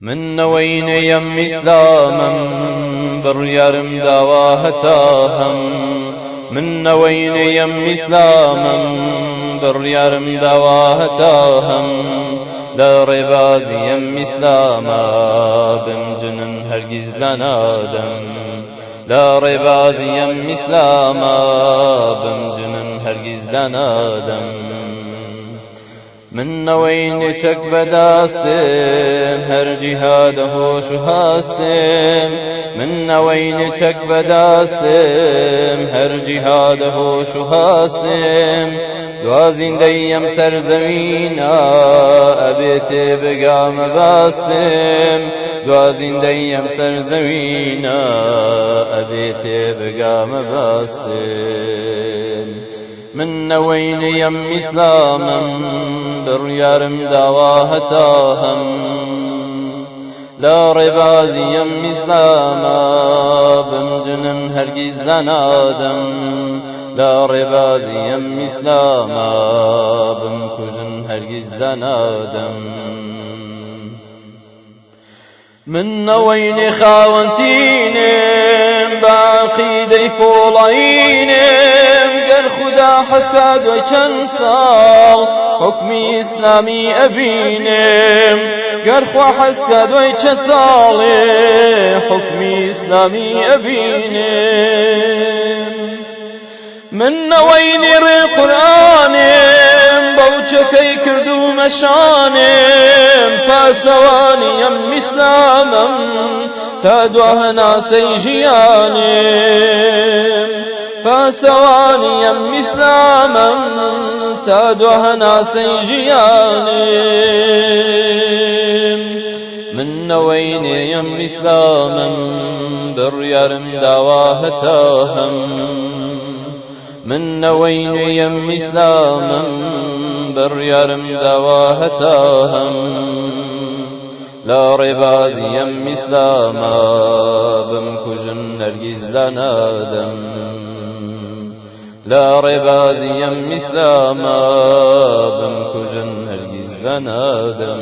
من نوين إسلاما بريارم داواهتاهم من نوين إسلاما بريارم داواهتاهم لا رباد إسلاما بمجن هرگز لنادم لا رباد إسلاما بمجن هرگز لنادم من نوين شك بداستم هر جهاد هوش هاستم من نوين شك بداستم هر جهاد هوش هاستم دوازين ديم سر زمينا أبيت بقام باستم دوازين ديم سر زمينا أبيت بقام باستم من نوين يم إسلاما بريارم داواهتاهم لا ربازي يم إسلاما بمجنن هرگز لنادم لا ربازي يم إسلاما بمكجن هرگز لنادم من نوين خاونتينم باقيدي فولعينم قال خدا حسكاد وچن سال حكمي إسلامي أبينم قال خوا حسكاد وچن سال حكمي إسلامي أبينم من نوين ري قرآنم بوچكي كردو مشانم فاسواني يم إسلامم تادوه ناسي جيانم فاسواني يم إسلامم تادوه ناسي جيانم من نوين يم إسلامم بريارم داواهتاهم من نوين يم إسلاما بريارم داواهتاهم لا ربازي يم إسلاما بمكجن هرگز لنادم لا ربازي يم إسلاما بمكجن هرگز لنادم